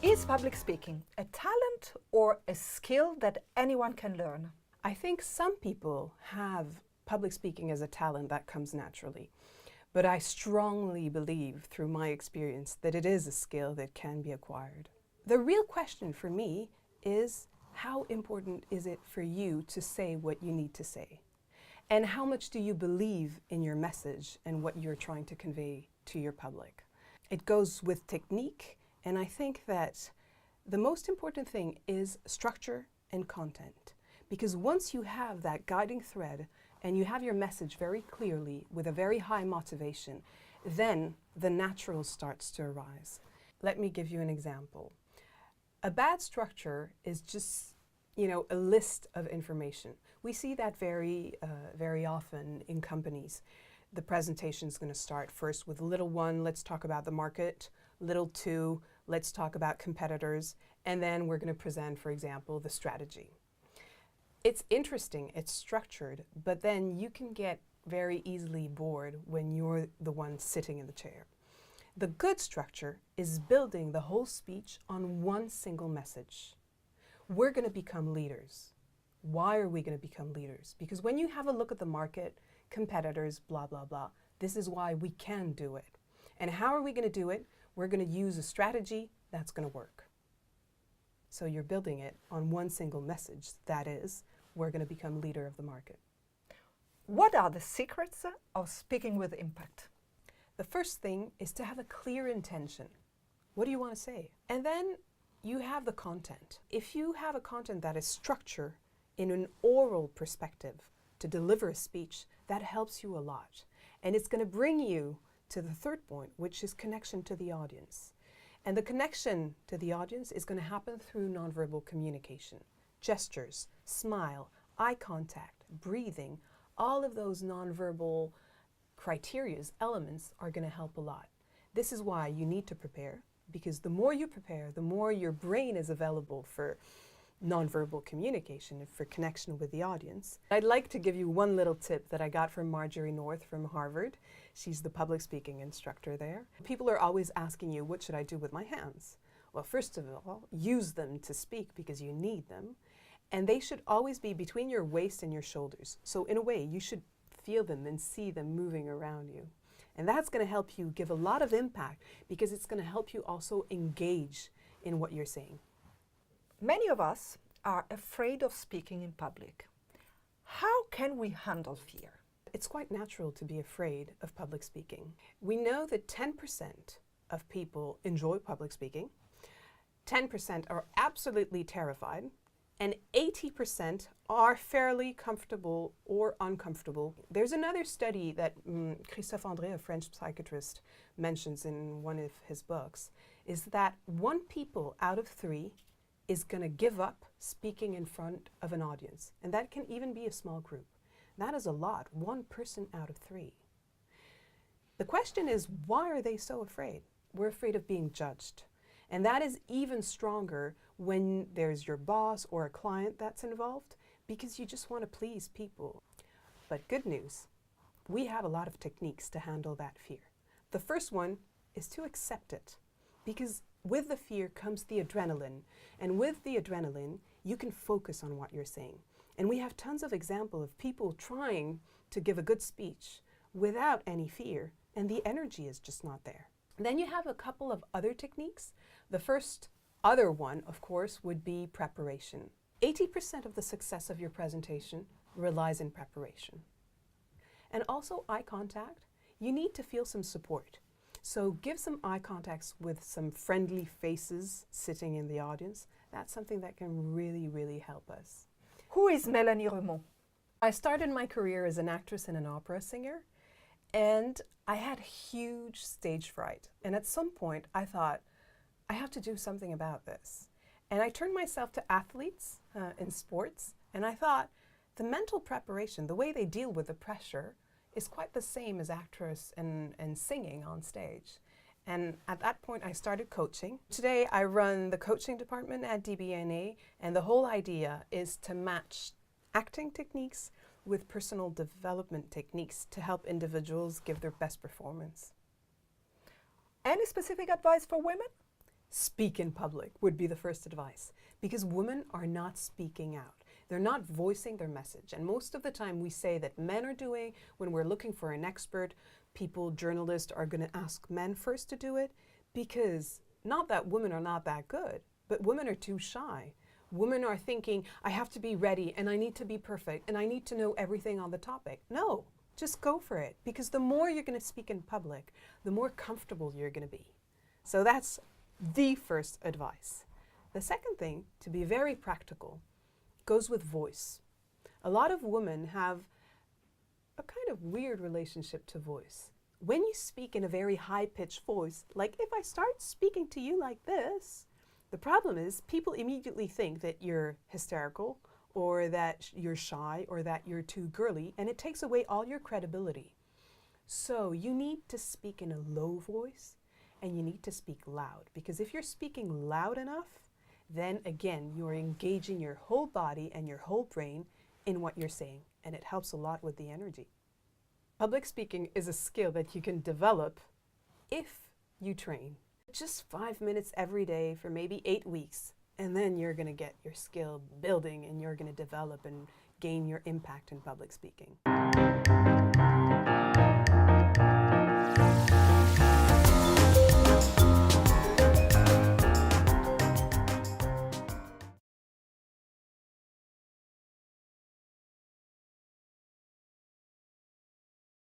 Is public speaking a talent or a skill that anyone can learn? I think some people have public speaking as a talent that comes naturally, but I strongly believe through my experience that it is a skill that can be acquired. The real question for me is, how important is it for you to say what you need to say? And how much do you believe in your message and what you're trying to convey to your public? It goes with technique, and I think that the most important thing is structure and content. Because once you have that guiding thread and you have your message very clearly with a very high motivation, then the natural starts to arise. Let me give you an example. A bad structure is just, a list of information. We see that very often in companies. The presentation is going to start first with little one, let's talk about the market, little two, let's talk about competitors, and then we're going to present, for example, the strategy. It's interesting, it's structured, but then you can get very easily bored when you're the one sitting in the chair. The good structure is building the whole speech on one single message. We're going to become leaders. Why are we going to become leaders? Because when you have a look at the market, competitors, blah, blah, blah, this is why we can do it. And how are we going to do it? We're going to use a strategy that's going to work. So you're building it on one single message, that is, we're going to become leader of the market. What are the secrets of speaking with impact? The first thing is to have a clear intention. What do you want to say? And then you have the content. If you have a content that is structured in an oral perspective to deliver a speech, that helps you a lot. And it's going to bring you to the third point, which is connection to the audience. And the connection to the audience is going to happen through nonverbal communication. Gestures, smile, eye contact, breathing, all of those nonverbal criteria, elements are going to help a lot. This is why you need to prepare, because the more you prepare, the more your brain is available for nonverbal communication and for connection with the audience. I'd like to give you one little tip that I got from Marjorie North from Harvard. She's the public speaking instructor there. People are always asking you, what should I do with my hands? Well, first of all, use them to speak because you need them. And they should always be between your waist and your shoulders. So in a way, you should feel them and see them moving around you. And that's going to help you give a lot of impact because it's going to help you also engage in what you're saying. Many of us are afraid of speaking in public. How can we handle fear? It's quite natural to be afraid of public speaking. We know that 10% of people enjoy public speaking, 10% are absolutely terrified, and 80% are fairly comfortable or uncomfortable. There's another study that Christophe André, a French psychiatrist, mentions in one of his books, is that 1 people out of 3 is going to give up speaking in front of an audience. And that can even be a small group. That is a lot, 1 person out of 3. The question is, why are they so afraid? We're afraid of being judged. And that is even stronger when there's your boss or a client that's involved, because you just want to please people. But good news, we have a lot of techniques to handle that fear. The first one is to accept it, because with the fear comes the adrenaline, and with the adrenaline, you can focus on what you're saying. And we have tons of examples of people trying to give a good speech without any fear, and the energy is just not there. Then you have a couple of other techniques. The first other one, of course, would be preparation. 80% of the success of your presentation relies in preparation. And also eye contact. You need to feel some support. So give some eye contacts with some friendly faces sitting in the audience. That's something that can really, really help us. Who is Mélanie Remond? I started my career as an actress and an opera singer, and I had huge stage fright. And at some point I thought, I have to do something about this. And I turned myself to athletes in sports, and I thought the mental preparation, the way they deal with the pressure, is quite the same as actress and singing on stage. And at that point I started coaching. Today I run the coaching department at DBNA, and the whole idea is to match acting techniques with personal development techniques to help individuals give their best performance. Any specific advice for women? speak in public would be the first advice, because women are not speaking out. They're not voicing their message. And most of the time we say that men are doing, when we're looking for an expert, people, journalists are going to ask men first to do it, because not that women are not that good, but women are too shy. Women are thinking, I have to be ready and I need to be perfect and I need to know everything on the topic. No, just go for it, because the more you're going to speak in public, the more comfortable you're going to be. So that's the first advice. The second thing, to be very practical, goes with voice. A lot of women have a kind of weird relationship to voice. When you speak in a very high-pitched voice, like if I start speaking to you like this, the problem is people immediately think that you're hysterical or that you're shy or that you're too girly, and it takes away all your credibility. So you need to speak in a low voice and you need to speak loud, because if you're speaking loud enough, then again, you're engaging your whole body and your whole brain in what you're saying, and it helps a lot with the energy. Public speaking is a skill that you can develop if you train. Just 5 minutes every day for maybe 8 weeks, and then you're going to get your skill building and you're going to develop and gain your impact in public speaking.